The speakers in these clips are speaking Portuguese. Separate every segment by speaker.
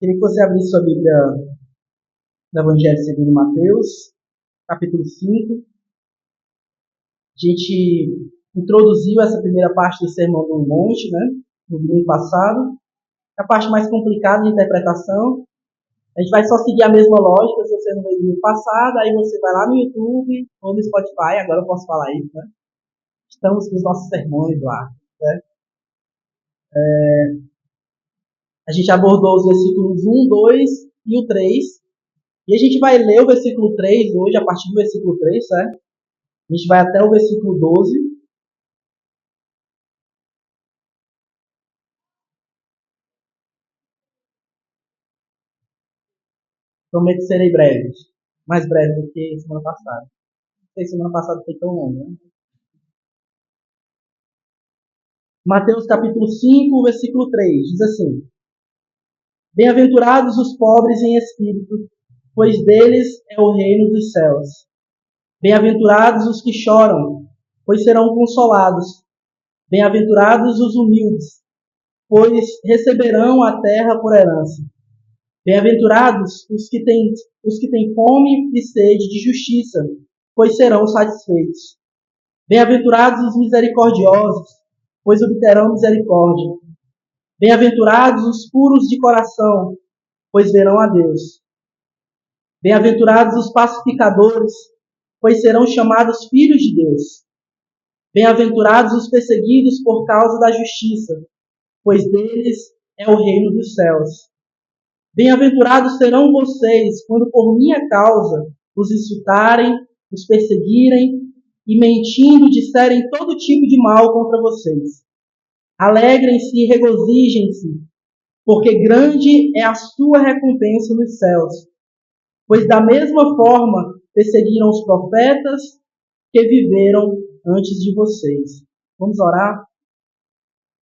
Speaker 1: Queria que você abrisse sua Bíblia no Evangelho segundo Mateus, capítulo 5. A gente introduziu essa primeira parte do Sermão do Monte, no domingo passado. É a parte mais complicada de interpretação. A gente vai só seguir a mesma lógica, se você não veio no domingo passado, aí você vai lá no YouTube ou no Spotify, agora eu posso falar isso, né? Estamos com os nossos sermões lá, né? A gente abordou os versículos 1, 2 e o 3. E a gente vai ler o versículo 3 hoje, a partir do versículo 3, certo? A gente vai até o versículo 12. Prometo que serei breve. Mais breve do que semana passada. Não sei se semana passada foi tão longo, né? Mateus capítulo 5, versículo 3. Diz assim: Bem-aventurados os pobres em espírito, pois deles é o reino dos céus. Bem-aventurados os que choram, pois serão consolados. Bem-aventurados os humildes, pois receberão a terra por herança. Bem-aventurados os que têm fome e sede de justiça, pois serão satisfeitos. Bem-aventurados os misericordiosos, pois obterão misericórdia. Bem-aventurados os puros de coração, pois verão a Deus. Bem-aventurados os pacificadores, pois serão chamados filhos de Deus. Bem-aventurados os perseguidos por causa da justiça, pois deles é o reino dos céus. Bem-aventurados serão vocês quando por minha causa os insultarem, os perseguirem e mentindo disserem todo tipo de mal contra vocês. Alegrem-se e regozijem-se, porque grande é a sua recompensa nos céus. Pois da mesma forma perseguiram os profetas que viveram antes de vocês. Vamos orar?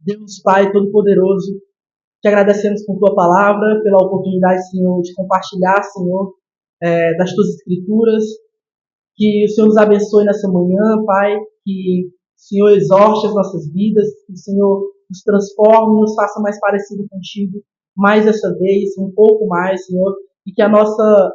Speaker 1: Deus Pai Todo-Poderoso, te agradecemos por tua palavra, pela oportunidade, Senhor, de compartilhar, Senhor, das tuas escrituras. Que o Senhor nos abençoe nessa manhã, Pai. Que o Senhor exorte as nossas vidas. Que o Senhor nos transforme, nos faça mais parecido contigo. Mais essa vez, um pouco mais, Senhor. E que a nossa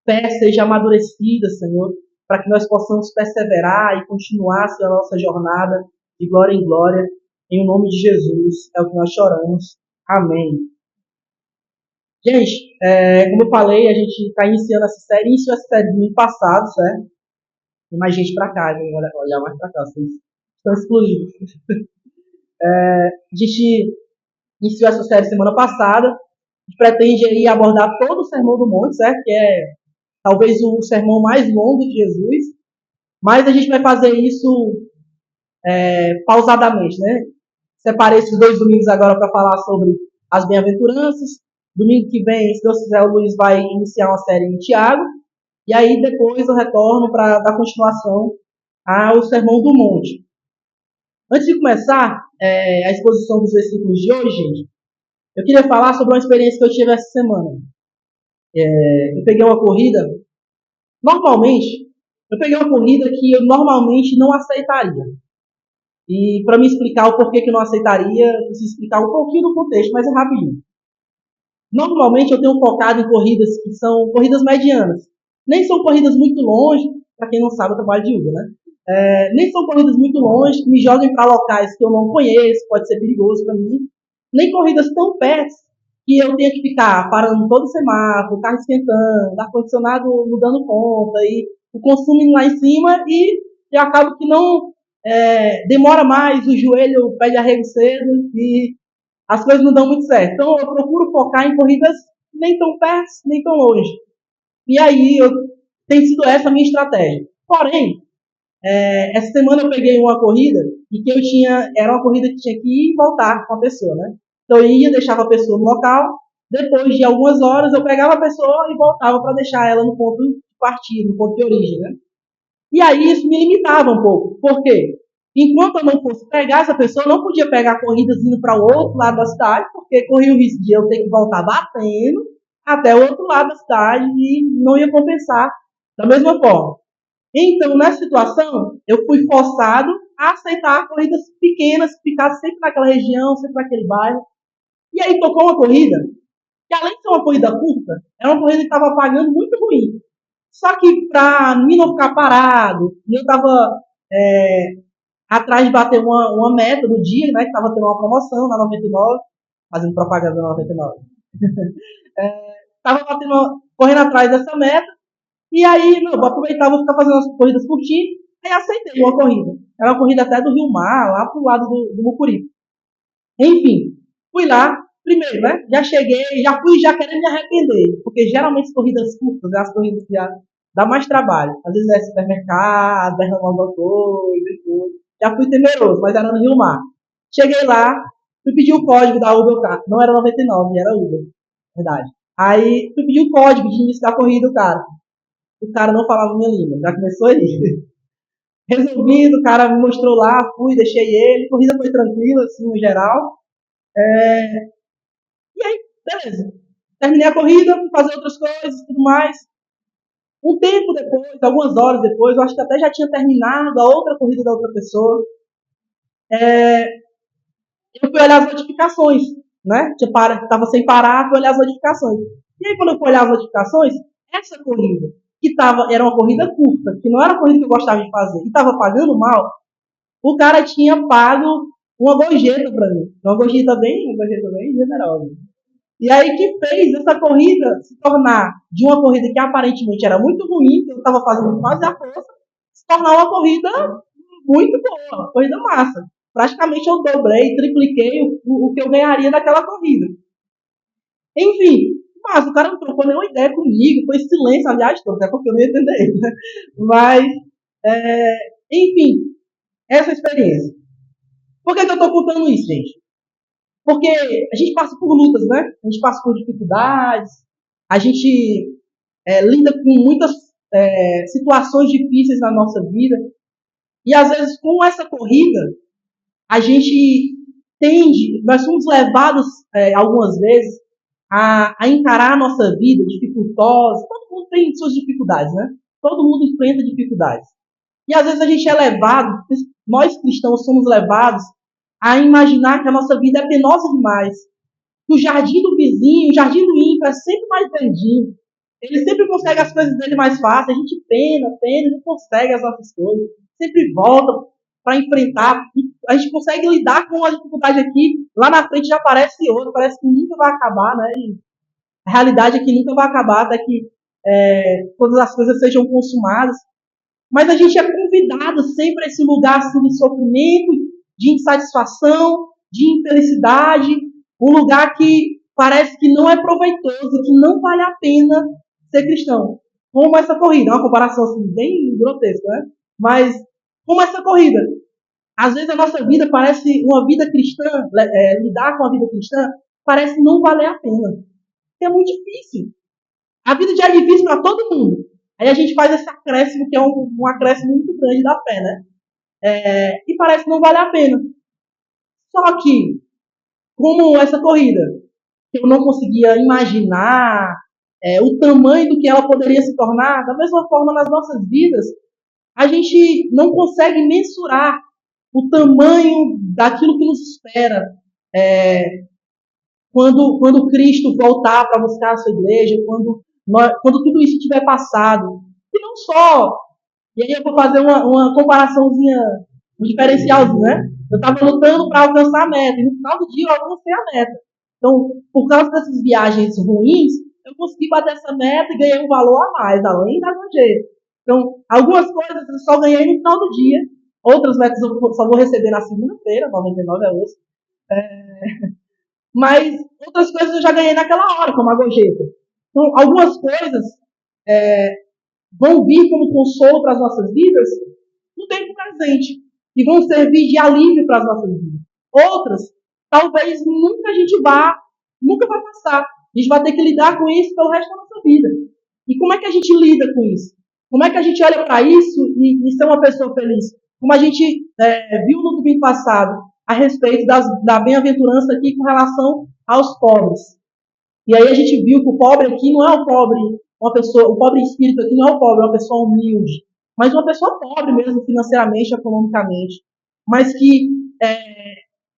Speaker 1: fé seja amadurecida, Senhor. Para que nós possamos perseverar e continuar a nossa jornada de glória em glória. Em nome de Jesus, é o que nós choramos. Amém. Gente, como eu falei, a gente está iniciando essa série. Iniciou essa série no ano passado, certo? Tem mais gente para cá, hein? Olhar mais para cá, vocês estão excluídos. A gente iniciou essa série semana passada. A gente pretende aí abordar todo o Sermão do Monte, certo? Que é talvez o sermão mais longo de Jesus. Mas a gente vai fazer isso pausadamente, né? Separei esses 2 domingos agora para falar sobre as bem-aventuranças. Domingo que vem, se Deus quiser, o Luiz vai iniciar uma série em Tiago. E aí depois eu retorno para dar continuação ao Sermão do Monte. Antes de começar a exposição dos versículos de hoje, gente, eu queria falar sobre uma experiência que eu tive essa semana. Eu peguei uma corrida, que eu normalmente não aceitaria. E para me explicar o porquê que eu não aceitaria, eu preciso explicar um pouquinho do contexto, mas é rapidinho. Normalmente eu tenho focado em corridas que são corridas medianas. Nem são corridas muito longe, para quem não sabe, eu trabalho de Uber, né? Nem são corridas muito longe, que me joguem para locais que eu não conheço, pode ser perigoso para mim. Nem corridas tão perto que eu tenha que ficar parando todo semáforo, o carro esquentando, ar-condicionado não dando conta, e o consumo indo lá em cima, e eu acabo que não demora mais, o joelho pede arrego cedo, e as coisas não dão muito certo. Então eu procuro focar em corridas nem tão perto, nem tão longe. E aí tem sido essa a minha estratégia. Porém, essa semana eu peguei uma corrida e que era uma corrida que tinha que ir e voltar com a pessoa, né? Então eu ia, deixava a pessoa no local, depois de algumas horas eu pegava a pessoa e voltava para deixar ela no ponto de partida, no ponto de origem, né? E aí isso me limitava um pouco. Por quê? Enquanto eu não fosse pegar essa pessoa, eu não podia pegar corridas indo para o outro lado da cidade, porque corria o risco de eu ter que voltar batendo até o outro lado da cidade e não ia compensar da mesma forma. Então, nessa situação, eu fui forçado a aceitar corridas pequenas, que ficassem sempre naquela região, sempre naquele bairro. E aí tocou uma corrida que que além de ser uma corrida curta, era uma corrida que estava pagando muito ruim. Só que para mim não ficar parado, e eu estava atrás de bater uma meta do dia, né? Que estava tendo uma promoção na 99, fazendo propaganda na 99. Estava correndo atrás dessa meta, e aí, não, vou aproveitar, vou ficar fazendo as corridas curtinhas, aí aceitei uma corrida. Era uma corrida até do Rio Mar, lá pro lado do Mucuripe. Enfim, fui lá, primeiro, né? Já cheguei, já fui já querendo me arrepender, porque geralmente as corridas curtas, as corridas que já dá mais trabalho. Às vezes é supermercado, derramar alguma coisa e tudo. Já fui temeroso, mas era no Rio Mar. Cheguei lá, fui pedir o código da Uber, não era 99, era Uber, verdade. Aí fui pedir o código de início da corrida, o cara não falava minha língua, já começou aí. Resolvido, o cara me mostrou lá, fui, deixei ele, a corrida foi tranquila, assim, no geral. E aí, beleza. Terminei a corrida, fui fazer outras coisas e tudo mais. Um tempo depois, algumas horas depois, eu acho que até já tinha terminado a outra corrida da outra pessoa. Eu fui olhar as notificações, né? Tava sem parar, fui olhar as notificações. E aí, quando eu fui olhar as notificações, essa corrida, era uma corrida curta, que não era a corrida que eu gostava de fazer, e estava pagando mal, o cara tinha pago uma gorjeta para mim. Uma gorjeta bem generosa. E aí que fez essa corrida se tornar de uma corrida que aparentemente era muito ruim, que eu estava fazendo quase a força, se tornar uma corrida muito boa, uma corrida massa. Praticamente eu dobrei, tripliquei o que eu ganharia daquela corrida. Enfim, mas o cara não trocou nenhuma ideia comigo, foi silêncio a viagem toda, até porque eu não ia entender. Né? Mas, enfim, essa experiência. Por que eu estou contando isso, gente? Porque a gente passa por lutas, né? A gente passa por dificuldades, a gente lida com muitas situações difíceis na nossa vida. E às vezes, com essa corrida, a gente nós somos levados algumas vezes a encarar a nossa vida dificultosa. Todo mundo tem suas dificuldades, né? Todo mundo enfrenta dificuldades. E às vezes a gente é levado, nós cristãos somos levados a imaginar que a nossa vida é penosa demais. Que o jardim do vizinho, o jardim do ímpio é sempre mais grandinho. Ele sempre consegue as coisas dele mais fácil. A gente pena, não consegue as nossas coisas. Sempre volta para enfrentar. A gente consegue lidar com uma dificuldade aqui. Lá na frente já aparece outra. Parece que nunca vai acabar, né? E a realidade é que nunca vai acabar até que todas as coisas sejam consumadas. Mas a gente é convidado sempre a esse lugar assim, de sofrimento, de insatisfação, de infelicidade, um lugar que parece que não é proveitoso, que não vale a pena ser cristão. Como essa corrida, uma comparação assim, bem grotesca, né? Mas como essa corrida. Às vezes a nossa vida parece uma vida cristã, lidar com a vida cristã, parece não valer a pena. É muito difícil. A vida já é difícil para todo mundo. Aí a gente faz esse acréscimo, que é um acréscimo muito grande da fé, né? E parece que não vale a pena. Só que, como essa corrida, eu não conseguia imaginar o tamanho do que ela poderia se tornar, da mesma forma nas nossas vidas, a gente não consegue mensurar o tamanho daquilo que nos espera quando Cristo voltar para buscar a sua igreja, quando tudo isso tiver passado. E não só. E aí eu vou fazer uma comparaçãozinha, um diferencialzinho, né? Eu estava lutando para alcançar a meta, e no final do dia eu alcancei a meta. Então, por causa dessas viagens ruins, eu consegui bater essa meta e ganhei um valor a mais, além da gorjeta. Então, algumas coisas eu só ganhei no final do dia, outras metas eu só vou receber na segunda-feira, 99 é hoje. Mas outras coisas eu já ganhei naquela hora, como a gorjeta. Então, algumas coisas vão vir como consolo para as nossas vidas no tempo presente e vão servir de alívio para as nossas vidas. Outras, talvez nunca vai passar. A gente vai ter que lidar com isso pelo resto da nossa vida. E como é que a gente lida com isso? Como é que a gente olha para isso e ser uma pessoa feliz? Como a gente viu no domingo passado a respeito da bem-aventurança aqui com relação aos pobres. E aí a gente viu que o pobre aqui não é o pobre, o pobre espírito aqui não é o pobre, é uma pessoa humilde, mas uma pessoa pobre mesmo financeiramente, economicamente, mas que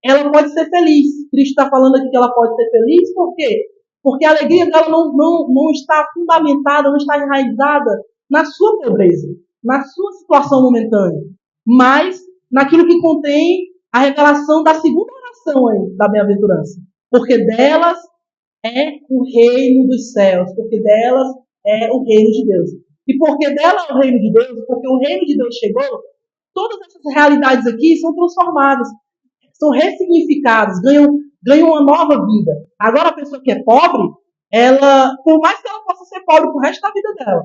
Speaker 1: ela pode ser feliz. Cristo está falando aqui que ela pode ser feliz, por quê? Porque a alegria dela não está fundamentada, não está enraizada na sua pobreza, na sua situação momentânea, mas naquilo que contém a revelação da segunda oração aí, da bem-aventurança. Porque delas é o reino dos céus, porque delas é o reino de Deus. E porque dela é o reino de Deus, porque o reino de Deus chegou, todas essas realidades aqui são transformadas, são ressignificadas, ganham uma nova vida. Agora a pessoa que é pobre, ela, por mais que ela possa ser pobre pro resto da vida dela,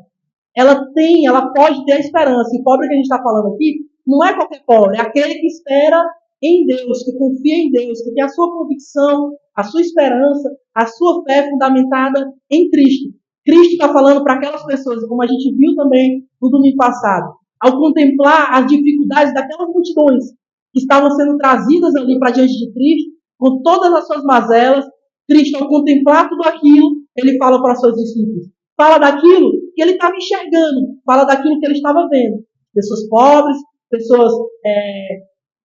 Speaker 1: ela pode ter a esperança. E o pobre que a gente está falando aqui não é qualquer pobre, é aquele que espera em Deus, que confia em Deus, que tem a sua convicção, a sua esperança, a sua fé fundamentada em Cristo. Cristo está falando para aquelas pessoas, como a gente viu também no domingo passado, ao contemplar as dificuldades daquelas multidões que estavam sendo trazidas ali para diante de Cristo, com todas as suas mazelas, Cristo, ao contemplar tudo aquilo, ele fala para os seus discípulos, fala daquilo que ele estava enxergando, fala daquilo que ele estava vendo. Pessoas pobres, pessoas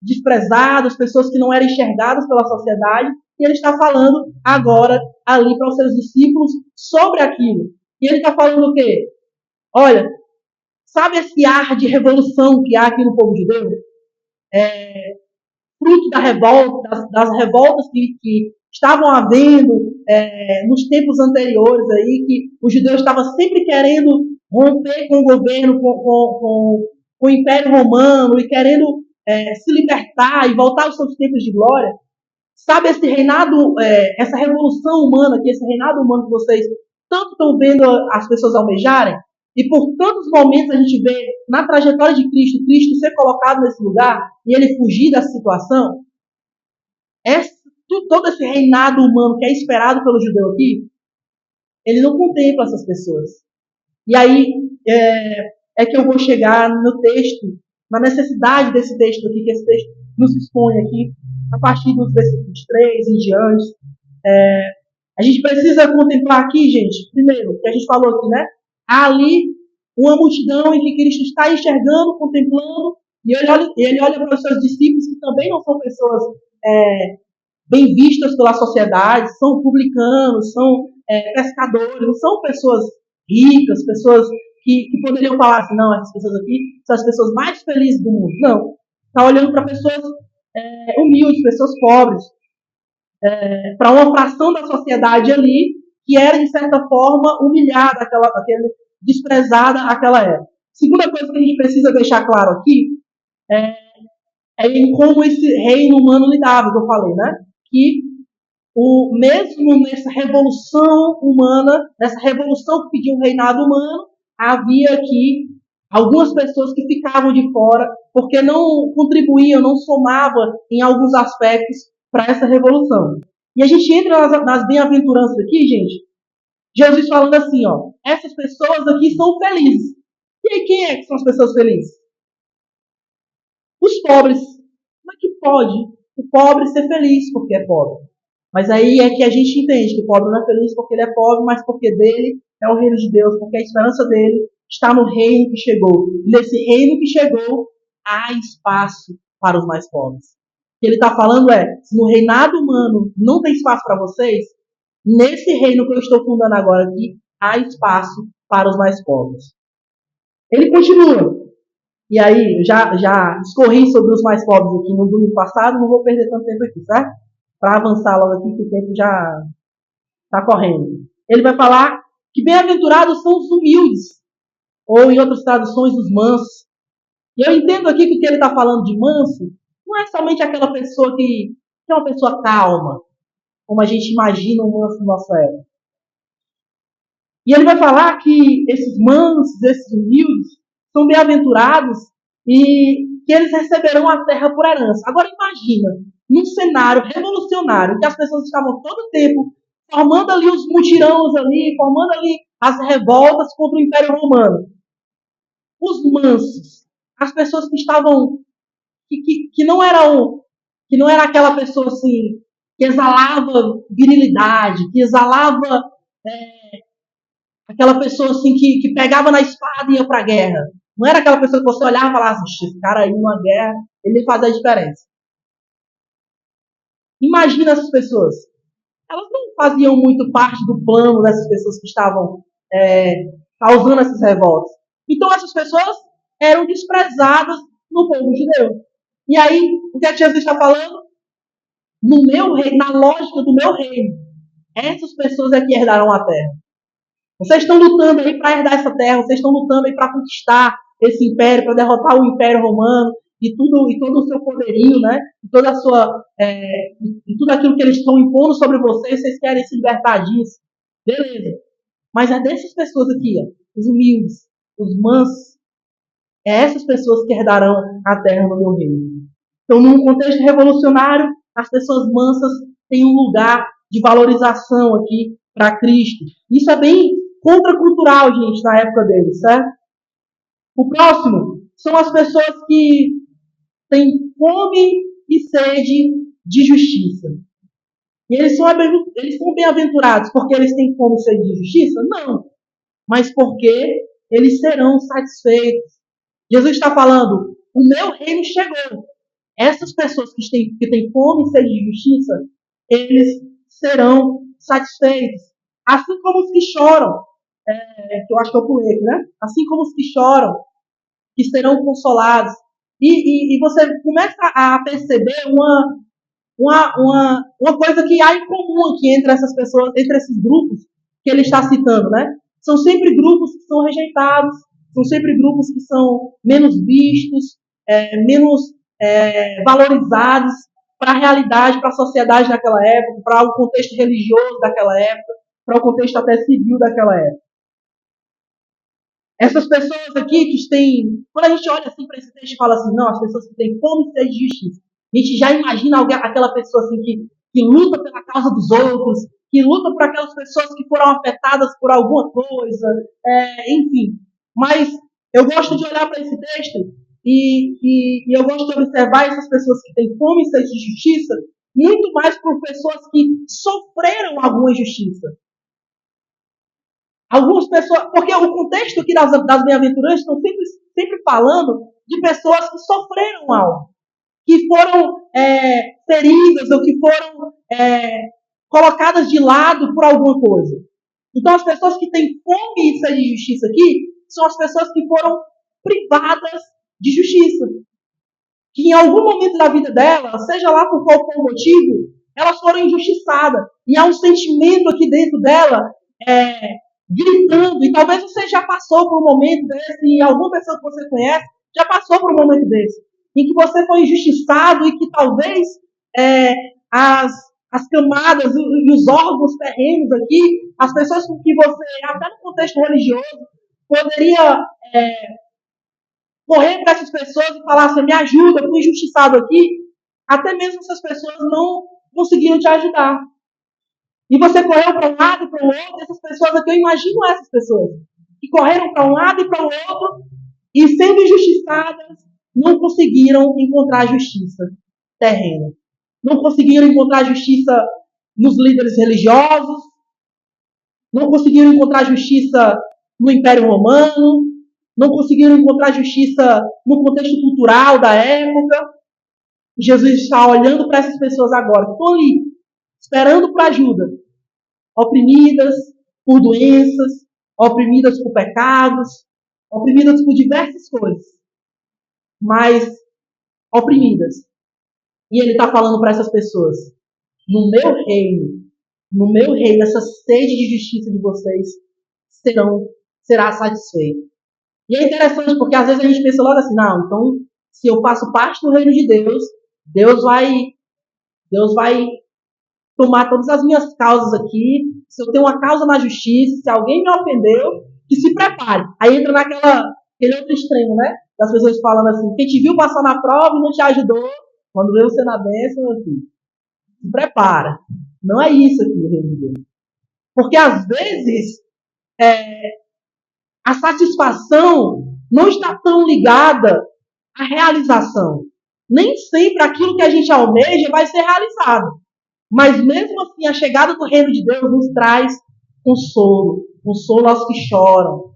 Speaker 1: desprezadas, pessoas que não eram enxergadas pela sociedade, e ele está falando agora ali para os seus discípulos sobre aquilo. E ele está falando o quê? Olha, sabe esse ar de revolução que há aqui no povo judeu? Fruto da revolta, das revoltas que estavam havendo nos tempos anteriores aí, que os judeus estavam sempre querendo romper com o governo, com o Império Romano e querendo se libertar e voltar aos seus tempos de glória. Sabe esse reinado, essa revolução humana, esse reinado humano que vocês tanto estão vendo as pessoas almejarem? E por tantos momentos a gente vê na trajetória de Cristo, Cristo ser colocado nesse lugar e ele fugir dessa situação. Todo esse reinado humano que é esperado pelo judeu aqui, ele não contempla essas pessoas. E aí que eu vou chegar no texto, na necessidade desse texto aqui, que esse texto nos expõe aqui, a partir dos versículos 23 em diante. A gente precisa contemplar aqui, gente, primeiro, que a gente falou aqui, né? Há ali uma multidão em que Cristo está enxergando, contemplando, e ele olha para os seus discípulos, que também não são pessoas bem vistas pela sociedade, são publicanos, são pescadores, não são pessoas ricas, pessoas que poderiam falar assim, não, essas pessoas aqui são as pessoas mais felizes do mundo. Não. Está olhando para pessoas humildes, pessoas pobres, para uma fração da sociedade ali que era, de certa forma, humilhada, desprezada àquela época. Segunda coisa que a gente precisa deixar claro aqui é em como esse reino humano lidava, que eu falei, né? Que mesmo nessa revolução humana, nessa revolução que pediu um reinado humano, havia aqui algumas pessoas que ficavam de fora porque não contribuíam, não somavam em alguns aspectos para essa revolução. E a gente entra nas bem-aventuranças aqui, gente, Jesus falando assim, ó, essas pessoas aqui são felizes. E aí quem é que são as pessoas felizes? Os pobres. Como é que pode o pobre ser feliz porque é pobre? Mas aí é que a gente entende que o pobre não é feliz porque ele é pobre, mas porque dele é o reino de Deus, porque a esperança dele está no reino que chegou. E nesse reino que chegou, há espaço para os mais pobres. O que ele está falando se no reinado humano não tem espaço para vocês, nesse reino que eu estou fundando agora aqui, há espaço para os mais pobres. Ele continua. E aí, já escorri sobre os mais pobres aqui no domingo passado, não vou perder tanto tempo aqui, certo? Para avançar logo aqui, que o tempo já está correndo. Ele vai falar que bem-aventurados são os humildes, ou em outras traduções, os mansos. E eu entendo aqui que o que ele está falando de manso não é somente aquela pessoa que é uma pessoa calma, como a gente imagina um manso no nosso época. E ele vai falar que esses mansos, esses humildes, são bem-aventurados e que eles receberão a terra por herança. Agora imagina, num cenário revolucionário, que as pessoas estavam todo o tempo formando ali os mutirões ali, formando ali as revoltas contra o Império Romano. Os mansos, as pessoas que estavam, que não era aquela pessoa assim, que exalava virilidade, que exalava aquela pessoa assim que pegava na espada e ia para a guerra. Não era aquela pessoa que você olhava e falava, esse cara aí numa guerra, ele faz a diferença. Imagina essas pessoas. elas não faziam muito parte do plano dessas pessoas que estavam causando essas revoltas. Então essas pessoas eram desprezadas no povo judeu. E aí, o que é que Jesus está falando? No meu reino, na lógica do meu reino, essas pessoas é que herdarão a terra. Vocês estão lutando aí para herdar essa terra, vocês estão lutando aí para conquistar esse império, para derrotar o Império Romano e todo o seu poderio, né? E toda a sua e tudo aquilo que eles estão impondo sobre vocês, vocês querem se libertar disso, beleza? Mas é dessas pessoas aqui, ó, os humildes, os mansos, é essas pessoas que herdarão a terra no meu reino. Então, num contexto revolucionário, as pessoas mansas têm um lugar de valorização aqui para Cristo. Isso é bem contracultural, gente, na época deles, certo? O próximo são as pessoas que têm fome e sede de justiça. E eles são bem-aventurados porque eles têm fome e sede de justiça? Não. Mas porque eles serão satisfeitos. Jesus está falando, o meu reino chegou. Essas pessoas que têm fome e sede de justiça, eles serão satisfeitos. Assim como os que choram, que eu acho que eu pulei aqui, né? Assim como os que choram, que serão consolados. E você começa a perceber uma coisa que há em comum aqui entre essas pessoas, entre esses grupos que ele está citando, né? São sempre grupos que são rejeitados, são sempre grupos que são menos vistos, menos valorizados para a realidade, para a sociedade daquela época, para o contexto religioso daquela época, para o contexto até civil daquela época. Essas pessoas aqui que têm. Quando a gente olha assim para esse texto e fala assim, não, as pessoas que têm fome e sede de justiça, a gente já imagina aquela pessoa assim que luta pela causa dos outros, que luta por aquelas pessoas que foram afetadas por alguma coisa, enfim. Mas eu gosto de olhar para esse texto e eu gosto de observar essas pessoas que têm fome e sede de justiça muito mais por pessoas que sofreram alguma injustiça. Algumas pessoas, porque o contexto aqui das bem-aventuranças estão sempre falando de pessoas que sofreram algo, que foram feridas ou que foram colocadas de lado por alguma coisa. Então, as pessoas que têm fome e sede de justiça aqui são as pessoas que foram privadas de justiça. Que em algum momento da vida delas, seja lá por qual for o motivo, elas foram injustiçadas. E há um sentimento aqui dentro dela gritando, e talvez você já passou por um momento desse, e alguma pessoa que você conhece já passou por um momento desse, em que você foi injustiçado e que talvez as camadas e os órgãos terrenos aqui, as pessoas com que você, até no contexto religioso, poderia correr para essas pessoas e falar assim, me ajuda, eu fui injustiçado aqui, até mesmo essas pessoas não conseguiram te ajudar. E você correu para um lado e para o outro, essas pessoas aqui, eu imagino essas pessoas, que correram para um lado e para o outro, e sendo injustiçadas, não conseguiram encontrar justiça terrena. Não conseguiram encontrar justiça nos líderes religiosos, não conseguiram encontrar justiça no Império Romano, não conseguiram encontrar justiça no contexto cultural da época. Jesus está olhando para essas pessoas agora, que estão ali, esperando por ajuda, oprimidas por doenças, oprimidas por pecados, oprimidas por diversas coisas, mas oprimidas. E ele está falando para essas pessoas, no meu reino, essa sede de justiça de vocês será satisfeita. E é interessante porque às vezes a gente pensa logo assim, não, então se eu faço parte do reino de Deus, Deus vai tomar todas as minhas causas aqui. Se eu tenho uma causa na justiça, se alguém me ofendeu, que se prepare. Aí entra aquele outro extremo, né? Das pessoas falando assim, quem te viu passar na prova e não te ajudou, quando vê você na bênção, assim, se prepara. Não é isso aqui no reino de Deus. Porque às vezes a satisfação não está tão ligada à realização. Nem sempre aquilo que a gente almeja vai ser realizado. Mas mesmo assim, a chegada do reino de Deus nos traz consolo. Consolo aos que choram.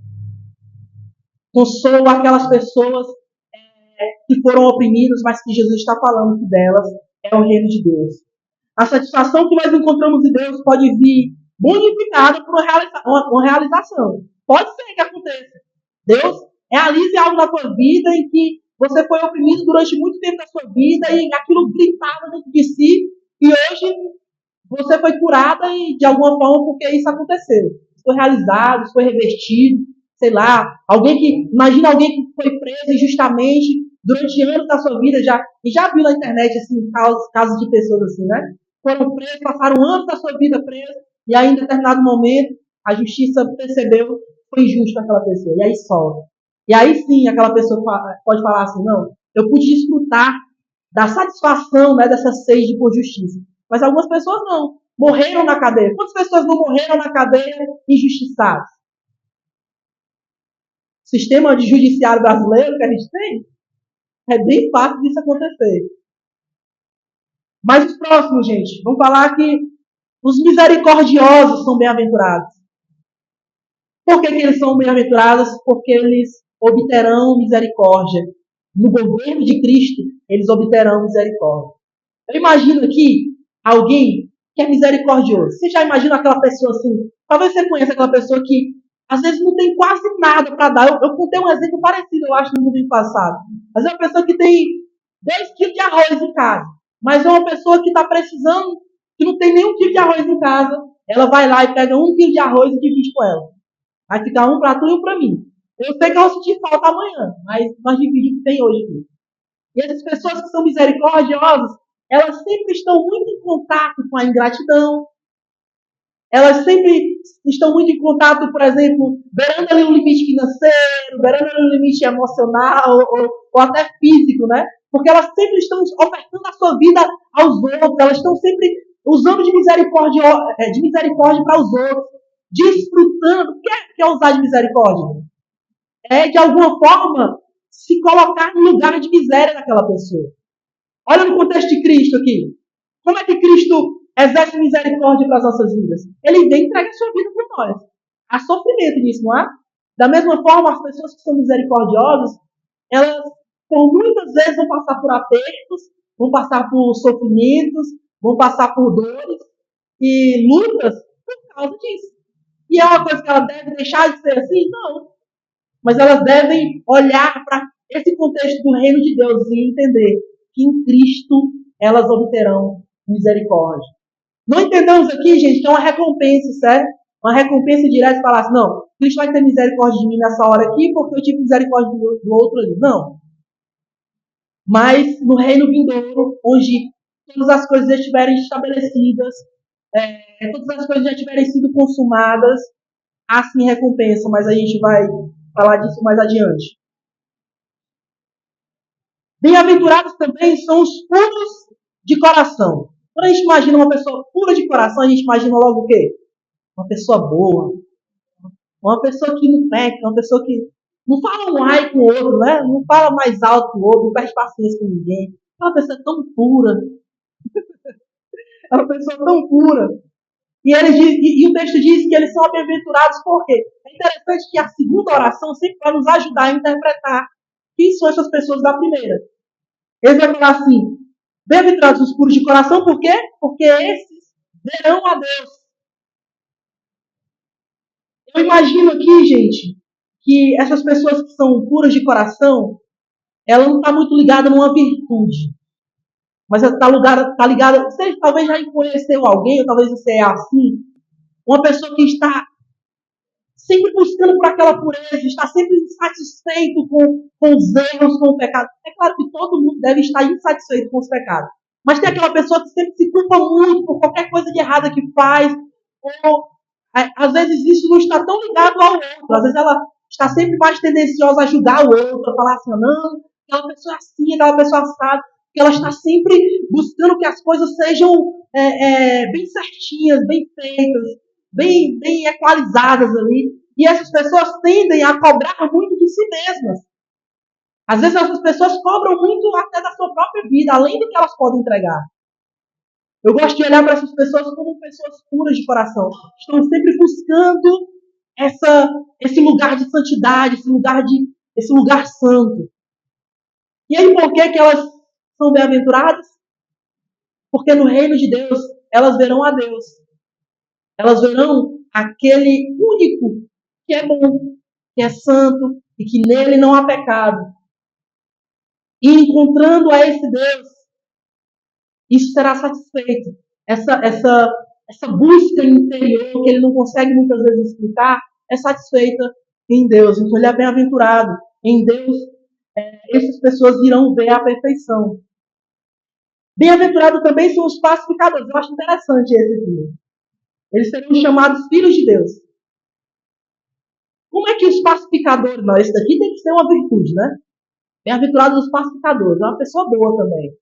Speaker 1: Consolo àquelas pessoas que foram oprimidas, mas que Jesus está falando que delas é o reino de Deus. A satisfação que nós encontramos em Deus pode vir bonificada por uma realização. Pode ser que aconteça. Deus realize algo na tua vida em que você foi oprimido durante muito tempo da sua vida e aquilo gritava dentro de si e hoje você foi curada e de alguma forma porque isso aconteceu. Isso foi realizado, isso foi revertido, sei lá. Imagina alguém que foi preso injustamente durante anos da sua vida e já viu na internet assim, casos de pessoas assim, né? Foram presos, passaram anos da sua vida presos e aí em determinado momento a justiça percebeu que foi injusto aquela pessoa e aí solta. E aí sim aquela pessoa pode falar assim, não, eu pude desfrutar da satisfação, né, dessa sede por justiça. Mas algumas pessoas não. Morreram na cadeia. Quantas pessoas não morreram na cadeia injustiçadas? O sistema de judiciário brasileiro que a gente tem é bem fácil disso acontecer. Mas os próximos, gente, vamos falar que os misericordiosos são bem-aventurados. Por que eles são bem-aventurados? Porque eles obterão misericórdia. No governo de Cristo, eles obterão misericórdia. Eu imagino aqui alguém que é misericordioso. Você já imagina aquela pessoa assim? Talvez você conheça aquela pessoa que às vezes não tem quase nada para dar. Eu contei um exemplo parecido, eu acho, no domingo passado. Mas é uma pessoa que tem 10 quilos de arroz em casa. Mas é uma pessoa que está precisando, que não tem nenhum quilo de arroz em casa. Ela vai lá e pega 1 quilo de arroz e divide com ela. Vai ficar um para tu e um para mim. Eu sei que eu vou sentir falta amanhã, mas nós dividimos o que tem hoje aqui. E essas pessoas que são misericordiosas, elas sempre estão muito em contato com a ingratidão. Elas sempre estão muito em contato, por exemplo, beirando ali um limite financeiro, beirando ali um limite emocional ou até físico, né? Porque elas sempre estão ofertando a sua vida aos outros, elas estão sempre usando de misericórdia para os outros, desfrutando. O que é usar de misericórdia? É, de alguma forma, se colocar no lugar de miséria daquela pessoa. Olha no contexto de Cristo aqui. Como é que Cristo exerce misericórdia para as nossas vidas? Ele vem e entrega a sua vida por nós. Há sofrimento nisso, não há? Da mesma forma, as pessoas que são misericordiosas, elas, por muitas vezes, vão passar por apertos, vão passar por sofrimentos, vão passar por dores e lutas por causa disso. E é uma coisa que ela deve deixar de ser assim? Não. Mas elas devem olhar para esse contexto do reino de Deus e entender que em Cristo elas obterão misericórdia. Não entendamos aqui, gente, que é uma recompensa, certo? Uma recompensa direta e falar assim, não, Cristo vai ter misericórdia de mim nessa hora aqui porque eu tive misericórdia do outro ali. Não. Mas no reino vindouro, onde todas as coisas já estiverem estabelecidas, todas as coisas já tiverem sido consumadas, há sim recompensa, mas a gente vai falar disso mais adiante. Bem-aventurados também são os puros de coração. Quando a gente imagina uma pessoa pura de coração, a gente imagina logo o quê? Uma pessoa boa. Uma pessoa que não peca, uma pessoa que não fala um ai com o outro, né? Não fala mais alto com o outro, não perde paciência com ninguém. É uma pessoa tão pura. É uma pessoa tão pura. E o texto diz que eles são bem-aventurados por quê? É interessante que a segunda oração sempre vai nos ajudar a interpretar quem são essas pessoas da primeira. Ele vai falar assim, bem-aventurados os puros de coração, por quê? Porque esses verão a Deus. Eu imagino aqui, gente, que essas pessoas que são puras de coração, ela não está muito ligada numa virtude. Mas ela está ligada, você talvez já conheceu alguém, ou talvez você é assim, uma pessoa que está sempre buscando por aquela pureza, está sempre insatisfeito com os erros, com o pecado. É claro que todo mundo deve estar insatisfeito com os pecados. Mas tem aquela pessoa que sempre se culpa muito por qualquer coisa de errada que faz, ou às vezes isso não está tão ligado ao outro, às vezes ela está sempre mais tendenciosa a julgar o outro, a falar assim, não, aquela pessoa é assim, aquela pessoa assada, porque ela está sempre buscando que as coisas sejam bem certinhas, bem feitas, bem equalizadas ali. E essas pessoas tendem a cobrar muito de si mesmas. Às vezes essas pessoas cobram muito até da sua própria vida, além do que elas podem entregar. Eu gosto de olhar para essas pessoas como pessoas puras de coração. Estão sempre buscando esse lugar de santidade, esse lugar santo. E aí por que elas são bem-aventuradas? Porque no reino de Deus, elas verão a Deus. Elas verão aquele único que é bom, que é santo e que nele não há pecado. E encontrando a esse Deus, isso será satisfeito. Essa busca interior que ele não consegue muitas vezes explicar é satisfeita em Deus. Então ele é bem-aventurado. Em Deus, essas pessoas irão ver a perfeição. Bem-aventurado também são os pacificadores. Eu acho interessante esse aqui. Eles serão chamados filhos de Deus. Como é que os pacificadores... Não, esse daqui tem que ser uma virtude, né? Bem-aventurados os pacificadores. É uma pessoa boa também.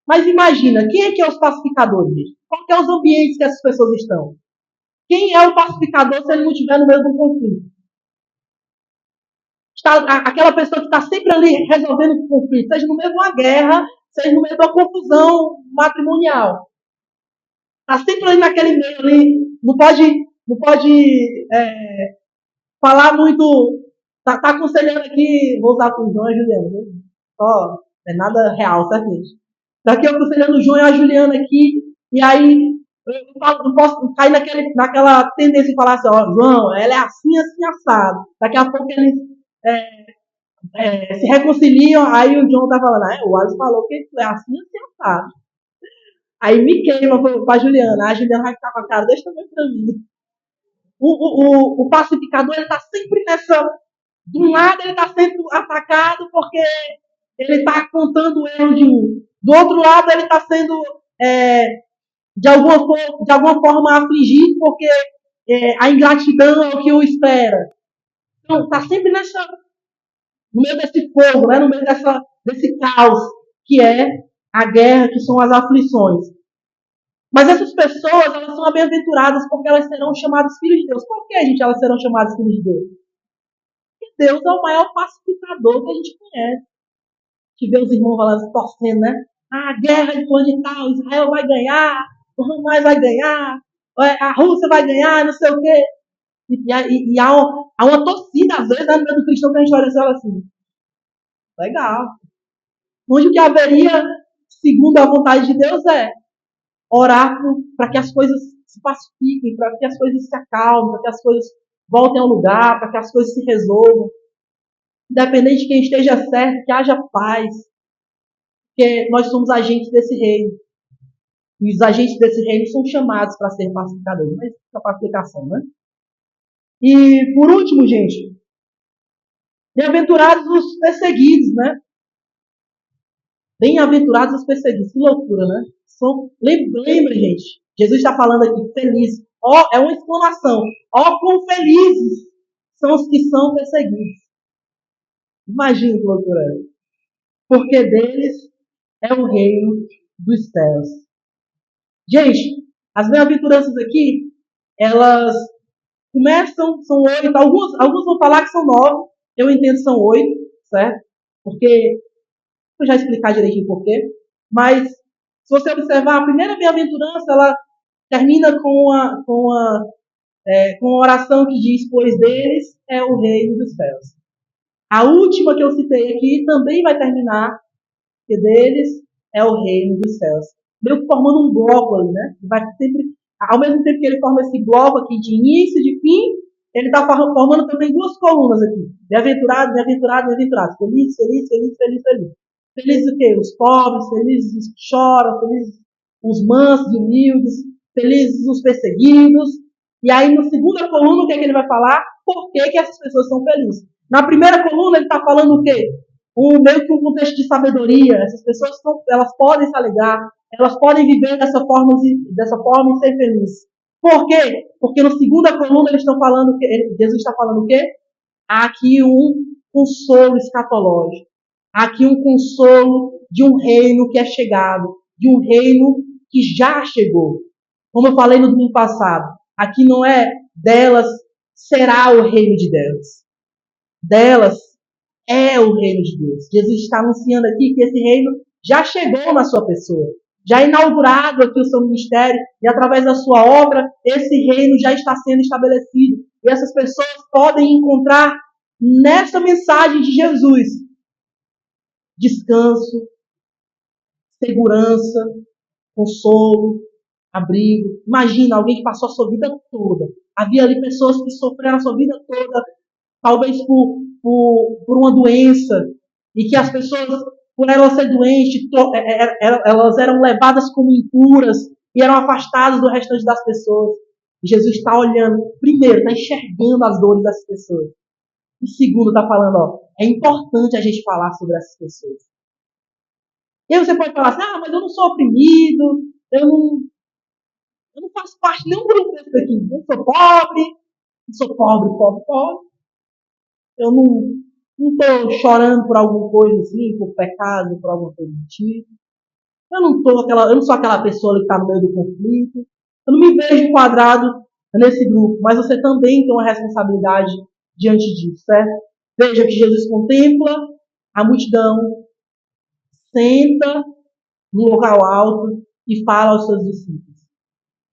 Speaker 1: Mas imagina, quem é que é os pacificadores? Qual que é os ambientes que essas pessoas estão? Quem é o pacificador se ele não estiver no meio do conflito? Aquela pessoa que está sempre ali resolvendo o conflito, seja no meio de uma guerra, seja no meio de uma confusão matrimonial. Está sempre ali naquele meio ali, não pode falar muito, tá aconselhando aqui, vou usar o João e a Juliana, viu? Ó, é nada real, certo, gente? Tá aqui aconselhando o João e a Juliana aqui, e aí eu não posso cair naquela tendência de falar assim, ó, João, ela é assim, assim, assado. Daqui a pouco eles se reconciliam, aí o João tá falando, o Alisson falou que é assim, assim, assado. Aí me queima pra Juliana, a Juliana vai ficar com a cara, deixa também pra mim. O pacificador, ele tá sempre nessa... De um lado ele está sendo atacado porque ele está contando o erro de um. Do outro lado ele está sendo, de alguma forma, afligido porque a ingratidão é o que o espera. Então, está sempre no meio desse fogo, né? No meio desse caos que é a guerra, que são as aflições. Mas essas pessoas, elas são bem-aventuradas porque elas serão chamadas filhos de Deus. Por que, gente, elas serão chamadas filhos de Deus? Porque Deus é o maior pacificador que a gente conhece. Que vê os irmãos falando, torcendo, né? A guerra de plano de tal, Israel vai ganhar, o Hamas vai ganhar, a Rússia vai ganhar, não sei o quê. E há uma torcida, às vezes, no meio do cristão que a gente olha e fala assim, legal. Onde o que haveria, segundo a vontade de Deus, é orar para que as coisas se pacifiquem, para que as coisas se acalmem, para que as coisas voltem ao lugar, para que as coisas se resolvam. Independente de quem esteja certo, que haja paz. Porque nós somos agentes desse reino. E os agentes desse reino são chamados para ser pacificadores. Mas fica para aplicação, né? E, por último, gente, bem-aventurados os perseguidos, né? Bem-aventurados os perseguidos. Que loucura, né? Lembra, gente. Jesus está falando aqui, feliz. É uma exclamação. Quão felizes são os que são perseguidos. Imagina que loucura é. Porque deles é o reino dos céus. Gente, as bem-aventuranças aqui, elas começam, são 8, alguns vão falar que são 9, eu entendo que são 8, certo? Porque, vou já explicar direitinho por quê, mas se você observar, a primeira bem-aventurança, ela termina com uma oração que diz, pois deles é o reino dos céus. A última que eu citei aqui também vai terminar, que deles é o reino dos céus. Meio que formando um bloco ali, né? Vai sempre, ao mesmo tempo que ele forma esse bloco aqui de início e de fim, ele está formando também duas colunas aqui. Bem-aventurado, bem-aventurado, bem-aventurado. Feliz, feliz, feliz, feliz, feliz. Felizes o quê? Os pobres, felizes os que choram, felizes os mansos e humildes, felizes os perseguidos. E aí, na segunda coluna, o que é que ele vai falar? Por que essas pessoas são felizes? Na primeira coluna, ele está falando o quê? Meio que um contexto de sabedoria. Essas pessoas elas podem se alegrar, elas podem viver dessa forma e ser felizes. Por quê? Porque na segunda coluna eles estão falando, Jesus está falando o quê? Há aqui um consolo escatológico. Há aqui um consolo de um reino que é chegado, de um reino que já chegou. Como eu falei no domingo passado, aqui não é delas será o reino de Deus. Delas é o reino de Deus. Jesus está anunciando aqui que esse reino já chegou na sua pessoa. Já inaugurado aqui o seu ministério e através da sua obra, esse reino já está sendo estabelecido. E essas pessoas podem encontrar nessa mensagem de Jesus descanso, segurança, consolo, abrigo. Imagina alguém que passou a sua vida toda. Havia ali pessoas que sofreram a sua vida toda, talvez por uma doença, e que as pessoas, por elas ser doentes, elas eram levadas como impuras e eram afastadas do restante das pessoas. E Jesus está olhando, primeiro, está enxergando as dores dessas pessoas. E segundo, está falando, é importante a gente falar sobre essas pessoas. E aí você pode falar assim, mas eu não sou oprimido, eu não faço parte de nenhum grupo desse daqui. Eu sou pobre. Eu não estou chorando por alguma coisa assim, por pecado, por alguma coisa do tipo. Eu não sou aquela pessoa que está no meio do conflito. Eu não me vejo enquadrado nesse grupo, mas você também tem uma responsabilidade diante disso, certo? Veja que Jesus contempla a multidão, senta num local alto e fala aos seus discípulos.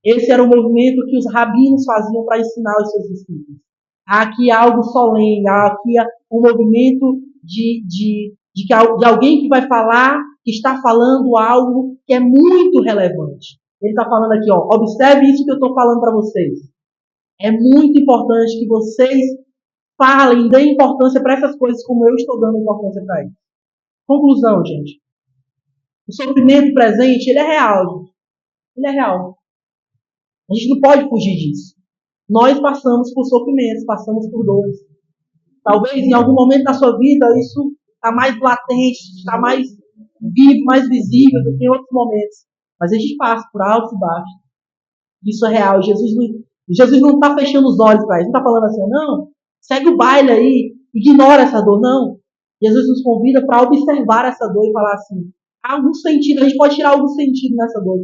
Speaker 1: Esse era o movimento que os rabinos faziam para ensinar os seus discípulos. Há aqui algo solene, há aqui um movimento de alguém que vai falar, que está falando algo que é muito relevante. Ele está falando aqui, observe isso que eu estou falando para vocês. É muito importante que vocês falem, deem importância para essas coisas como eu estou dando importância para isso. Conclusão, gente. O sofrimento presente, ele é real, gente. Ele é real. A gente não pode fugir disso. Nós passamos por sofrimentos, passamos por dores. Talvez em algum momento da sua vida isso está mais latente, está mais vivo, mais visível do que em outros momentos. Mas a gente passa por altos e baixos. Isso é real. Jesus não está fechando os olhos para isso. Não está falando assim, não, segue o baile aí, ignora essa dor. Não. Jesus nos convida para observar essa dor e falar assim, há algum sentido, a gente pode tirar algum sentido nessa dor.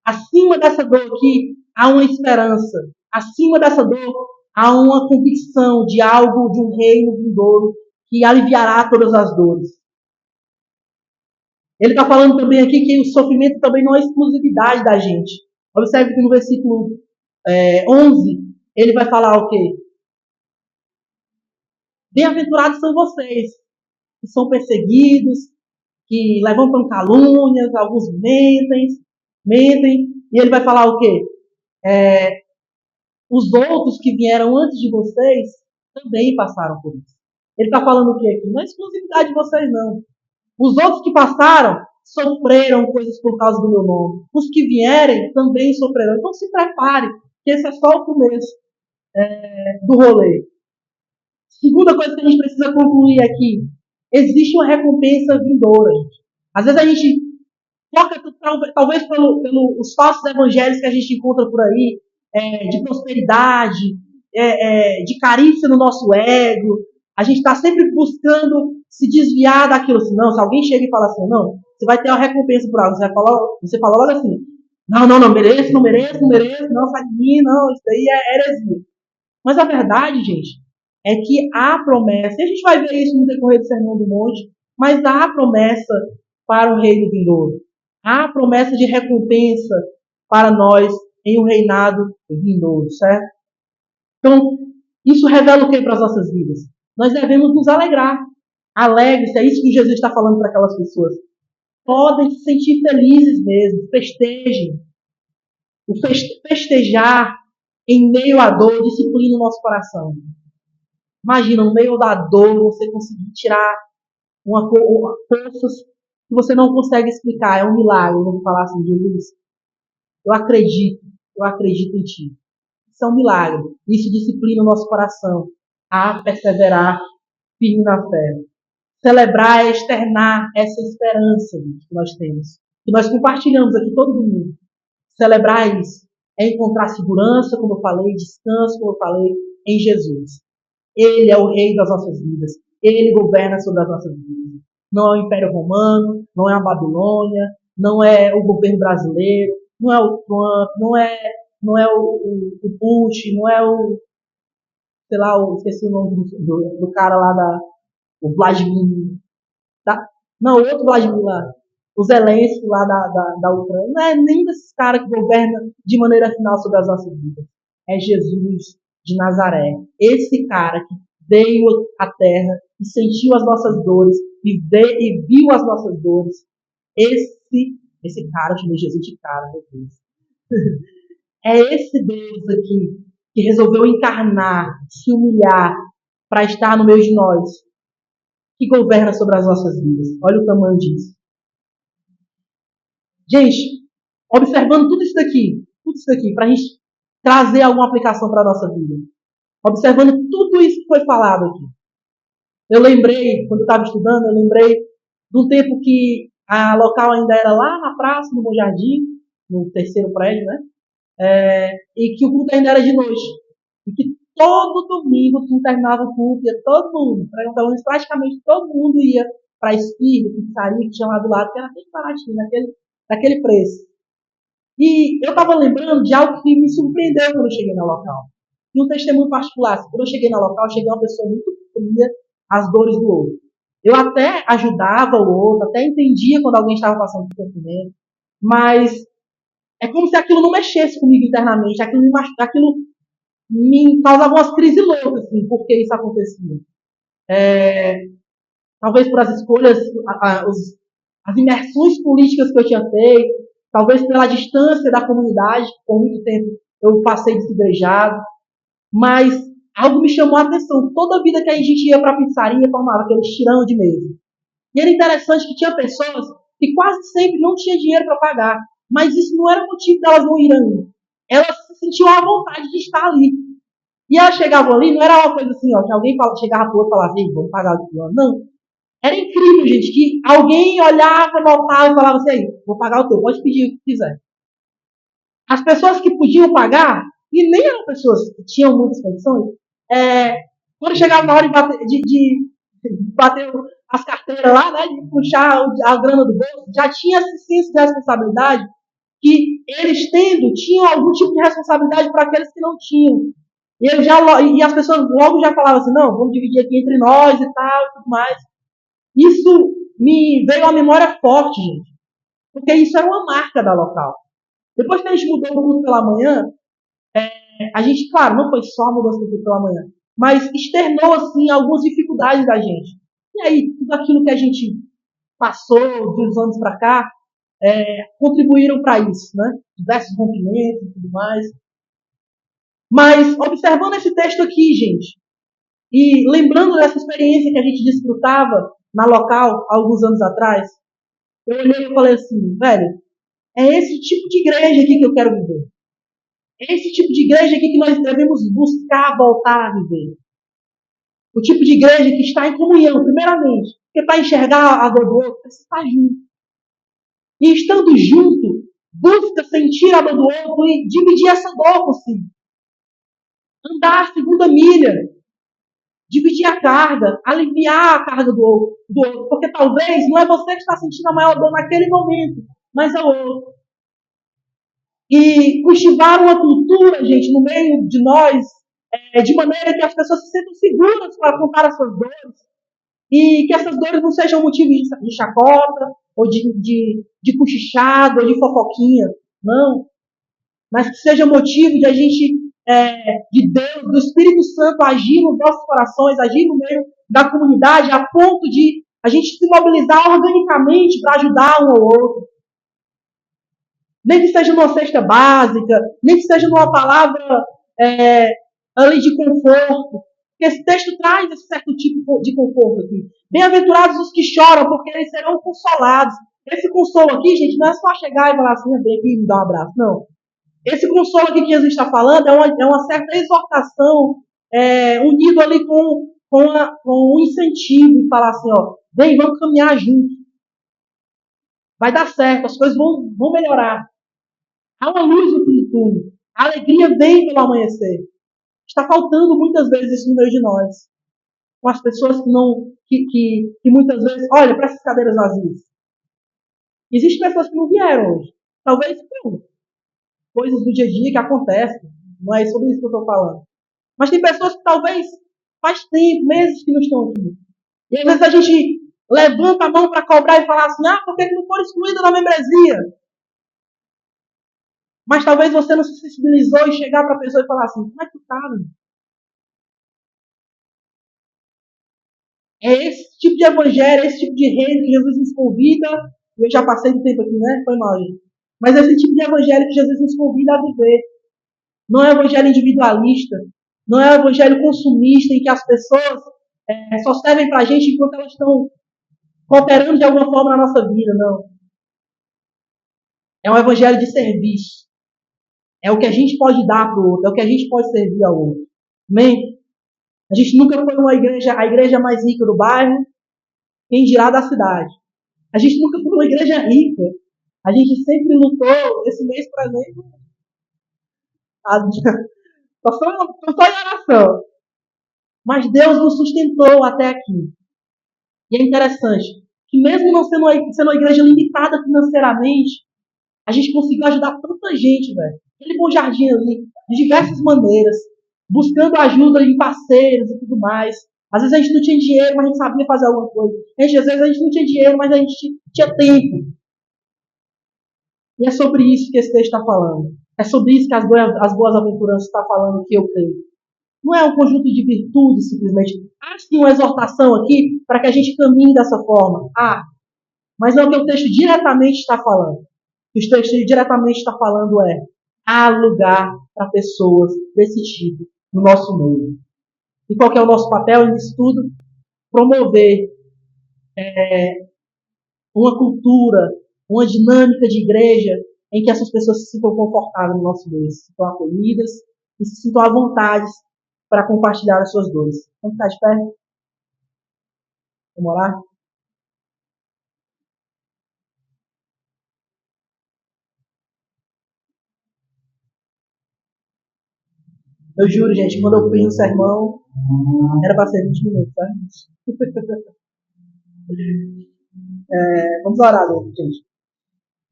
Speaker 1: Acima dessa dor aqui, há uma esperança. Acima dessa dor, há uma convicção de algo, de um reino vindouro que aliviará todas as dores. Ele está falando também aqui que o sofrimento também não é exclusividade da gente. Observe que no versículo 11, ele vai falar o quê? Bem-aventurados são vocês, que são perseguidos, que levantam calúnias, alguns mentem, e ele vai falar o quê? Os outros que vieram antes de vocês também passaram por isso. Ele está falando o quê aqui? Não é exclusividade de vocês, não. Os outros que passaram sofreram coisas por causa do meu nome. Os que vierem também sofrerão. Então se prepare, que esse é só o começo do rolê. Segunda coisa que a gente precisa concluir aqui. Existe uma recompensa vindoura. Às vezes a gente foca, talvez pelos falsos evangelhos que a gente encontra por aí, de prosperidade, de carícia no nosso ego. A gente está sempre buscando se desviar daquilo. Assim, não, se alguém chega e fala assim, não, você vai ter uma recompensa por algo. Você fala logo assim, não, mereço, não, sai de mim, não, isso daí é heresia. Mas a verdade, gente, é que há promessa, e a gente vai ver isso no decorrer do Sermão do Monte, mas há promessa para o reino vindouro. Há promessa de recompensa para nós em um reinado vindouro, certo? Então, isso revela o que para as nossas vidas? Nós devemos nos alegrar. Alegre-se, é isso que Jesus está falando para aquelas pessoas. Podem se sentir felizes mesmo, festejem. O festejar em meio à dor disciplina o nosso coração. Imagina, no meio da dor, você conseguir tirar forças que você não consegue explicar. É um milagre. Eu vou falar assim, Jesus, eu acredito em Ti. Isso é um milagre. Isso disciplina o nosso coração a perseverar firme na fé. Celebrar é externar essa esperança que nós temos, que nós compartilhamos aqui todo domingo. Celebrar isso é encontrar segurança, como eu falei, descanso, como eu falei, em Jesus. Ele é o rei das nossas vidas. Ele governa sobre as nossas vidas. Não é o Império Romano, não é a Babilônia, não é o governo brasileiro, não é o Trump, não é o Bush, não é sei lá, esqueci o nome do cara lá o Vladimir, tá? Não, o outro Vladimir lá, o Zelensky lá da Ucrânia, não é nem desses caras que governam de maneira final sobre as nossas vidas. É Jesus de Nazaré. Esse cara que veio à terra e sentiu as nossas dores e viu as nossas dores. Esse Esse cara, eu chamei Jesus de cara, meu Deus. É esse Deus aqui que resolveu encarnar, se humilhar para estar no meio de nós, que governa sobre as nossas vidas. Olha o tamanho disso. Gente, observando tudo isso daqui, para a gente trazer alguma aplicação para a nossa vida. Observando tudo isso que foi falado aqui. Eu lembrei, quando eu estava estudando, eu lembrei de um tempo que a local ainda era lá na praça, no Bom Jardim, no terceiro prédio, né? E que o culto ainda era de noite. E que todo domingo, que terminava o culto, ia todo mundo, pelo menos praticamente todo mundo ia para a esquina, pizzaria que tinha lá do lado, que era bem baratinho, naquele preço. E eu estava lembrando de algo que me surpreendeu quando eu cheguei no local. E um testemunho particular. Quando eu cheguei no local, eu cheguei uma pessoa muito que comia as dores do outro. Eu até ajudava o outro, até entendia quando alguém estava passando por sofrimento, mas é como se aquilo não mexesse comigo internamente, aquilo me causava umas crises loucas, assim, porque isso acontecia. Talvez por as escolhas, as imersões políticas que eu tinha feito, talvez pela distância da comunidade, por muito tempo eu passei desigrejado, mas algo me chamou a atenção. Toda vida que a gente ia para a pizzaria, formava aquele tirão de mesa. E era interessante que tinha pessoas que quase sempre não tinham dinheiro para pagar, mas isso não era motivo delas não irem. Elas se sentiam à vontade de estar ali. E elas chegavam ali, não era uma coisa assim, ó, que alguém chegava pro outro e falava assim, vamos pagar o fulano. Não. Era incrível, gente, que alguém olhava, voltava e falava assim, aí, vou pagar o teu, pode pedir o que quiser. As pessoas que podiam pagar, e nem eram pessoas que tinham muitas condições, quando chegava na hora de bater as carteiras lá, né, de puxar a grana do bolso, já tinha esse senso de responsabilidade que eles tendo, tinham algum tipo de responsabilidade para aqueles que não tinham. E as pessoas logo já falavam assim, não, vamos dividir aqui entre nós e tal, e tudo mais. Isso me veio à memória forte, gente. Porque isso era uma marca da local. Depois que a gente mudou o culto pela manhã, a gente, claro, não foi só a mudança do culto pela manhã, mas externou, assim, algumas dificuldades da gente. E aí, tudo aquilo que a gente passou de uns anos para cá, contribuíram para isso, né? Diversos rompimentos e tudo mais. Mas, observando esse texto aqui, gente, e lembrando dessa experiência que a gente desfrutava na local, há alguns anos atrás, eu olhei e falei assim, velho, é esse tipo de igreja aqui que eu quero viver. É esse tipo de igreja aqui que nós devemos buscar voltar a viver. O tipo de igreja que está em comunhão, primeiramente. Porque para enxergar a dor do outro, precisa estar junto. E estando junto, busca sentir a dor do outro e dividir essa dor consigo. Andar a segunda milha. Dividir a carga, aliviar a carga do outro. Porque talvez não é você que está sentindo a maior dor naquele momento, mas é o outro. E cultivar uma cultura, gente, no meio de nós, de maneira que as pessoas se sintam seguras para contar as suas dores e que essas dores não sejam motivo de chacota, ou de cochichado, ou de fofoquinha. Não. Mas que seja motivo de a gente, de Deus, do Espírito Santo agir nos nossos corações, agir no meio da comunidade, a ponto de a gente se mobilizar organicamente para ajudar um ao outro. Nem que seja numa cesta básica, nem que seja numa palavra ali de conforto. Esse texto traz esse certo tipo de conforto aqui. Bem-aventurados os que choram, porque eles serão consolados. Esse consolo aqui, gente, não é só chegar e falar assim, vem aqui e me dar um abraço. Não. Esse consolo aqui que Jesus está falando é uma certa exortação, unido ali com um incentivo, e falar assim, ó, vem, vamos caminhar juntos. Vai dar certo, as coisas vão melhorar. Há uma luz no fim do túnel. A alegria vem pelo amanhecer. Está faltando muitas vezes isso no meio de nós. Com as pessoas que muitas vezes, olha para essas cadeiras vazias. Existem pessoas que não vieram hoje. Talvez não. Coisas do dia a dia que acontecem. Não é sobre isso que eu estou falando. Mas tem pessoas que talvez faz tempo, meses que não estão aqui. E às vezes a gente levanta a mão para cobrar e falar assim, por que não foram excluídos da membresia? Mas talvez você não se sensibilizou e chegar para a pessoa e falar assim, como é que tu tá, meu? É esse tipo de evangelho, esse tipo de reino que Jesus nos convida Eu já passei do tempo aqui, né? Foi mal, gente. Mas esse tipo de evangelho que Jesus nos convida a viver. Não é um evangelho individualista. Não é um evangelho consumista em que as pessoas só servem para a gente enquanto elas estão cooperando de alguma forma na nossa vida, não. É um evangelho de serviço. É o que a gente pode dar para o outro, é o que a gente pode servir ao outro. Amém? A gente nunca foi a igreja mais rica do bairro, quem dirá da cidade. A gente nunca foi uma igreja rica. A gente sempre lutou, esse mês, por exemplo, só em oração. Mas Deus nos sustentou até aqui. E é interessante que mesmo não sendo uma igreja limitada financeiramente, a gente conseguiu ajudar tanta gente, velho. Aquele bom jardim ali, de diversas maneiras, buscando ajuda em parceiros e tudo mais. Às vezes a gente não tinha dinheiro, mas a gente sabia fazer alguma coisa. Às vezes a gente não tinha dinheiro, mas a gente tinha tempo. E é sobre isso que esse texto está falando. É sobre isso que as boas aventuranças está falando, que eu creio. Não é um conjunto de virtudes, simplesmente. Há sim uma exortação aqui para que a gente caminhe dessa forma. Mas é o que o texto diretamente está falando. O que o texto diretamente está falando é: há lugar para pessoas desse tipo no nosso meio. E qual que é o nosso papel nisso tudo? Promover uma cultura, uma dinâmica de igreja em que essas pessoas se sintam confortáveis no nosso meio, se sintam acolhidas e se sintam à vontade para compartilhar as suas dores. Vamos ficar de pé? Vamos orar? Eu juro, gente, quando eu fui no sermão, era para ser 20 minutos, tá? Vamos orar, gente.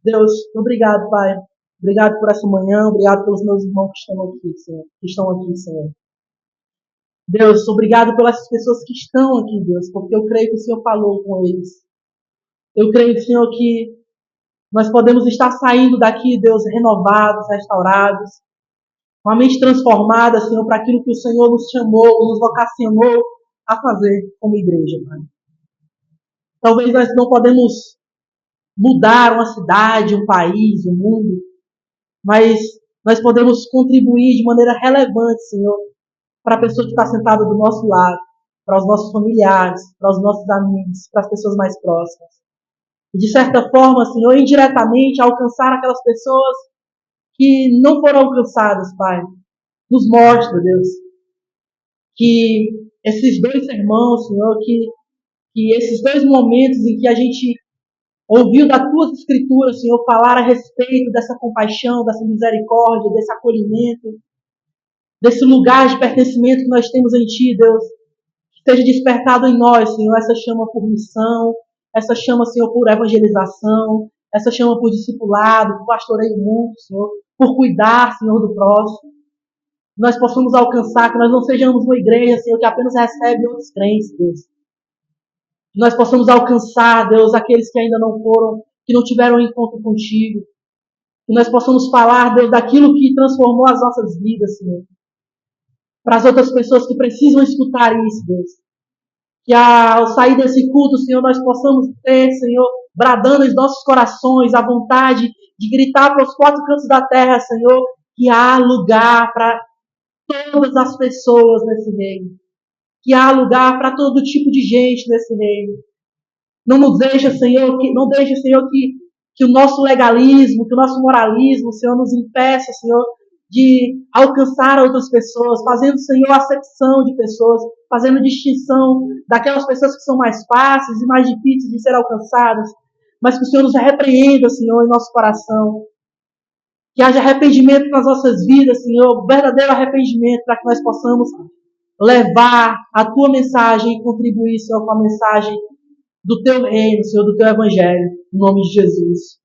Speaker 1: Deus, obrigado, Pai. Obrigado por essa manhã, obrigado pelos meus irmãos que estão aqui, Senhor. Senhor. Deus, obrigado pelas pessoas que estão aqui, Deus, porque eu creio que o Senhor falou com eles. Eu creio, Senhor, que nós podemos estar saindo daqui, Deus, renovados, restaurados, com a mente transformada, Senhor, para aquilo que o Senhor nos chamou, nos vocacionou a fazer como igreja, Pai. Talvez nós não podemos mudar uma cidade, um país, um mundo, mas nós podemos contribuir de maneira relevante, Senhor, para a pessoa que está sentada do nosso lado, para os nossos familiares, para os nossos amigos, para as pessoas mais próximas. E de certa forma, Senhor, indiretamente alcançar aquelas pessoas que não foram alcançadas, Pai. Nos mostra, Deus, que esses dois sermões, Senhor, que esses dois momentos em que a gente ouviu das tuas escrituras, Senhor, falar a respeito dessa compaixão, dessa misericórdia, desse acolhimento, desse lugar de pertencimento que nós temos em Ti, Deus, que seja despertado em nós, Senhor, essa chama por missão, essa chama, Senhor, por evangelização, essa chama por discipulado, por pastoreio mútuo, Senhor, por cuidar, Senhor, do próximo. Nós possamos alcançar, que nós não sejamos uma igreja, Senhor, que apenas recebe outros crentes, Deus. Que nós possamos alcançar, Deus, aqueles que ainda não foram, que não tiveram um encontro contigo. Que nós possamos falar, Deus, daquilo que transformou as nossas vidas, Senhor. Para as outras pessoas que precisam escutar isso, Deus. Que ao sair desse culto, Senhor, nós possamos ter, Senhor, bradando em nossos corações a vontade de gritar para os quatro cantos da terra, Senhor, que há lugar para todas as pessoas nesse reino. Que há lugar para todo tipo de gente nesse reino. Não nos deixa, Senhor, que o nosso legalismo, que o nosso moralismo, Senhor, nos impeça, Senhor, de alcançar outras pessoas, fazendo, Senhor, acepção de pessoas, fazendo distinção daquelas pessoas que são mais fáceis e mais difíceis de ser alcançadas, mas que o Senhor nos repreenda, Senhor, em nosso coração. Que haja arrependimento nas nossas vidas, Senhor, verdadeiro arrependimento, para que nós possamos levar a Tua mensagem e contribuir, Senhor, com a mensagem do Teu reino, Senhor, do Teu evangelho, em nome de Jesus.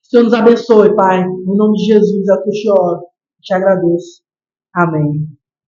Speaker 1: Que o Senhor nos abençoe, Pai. Em nome de Jesus, é o que eu te oro. Te agradeço. Amém.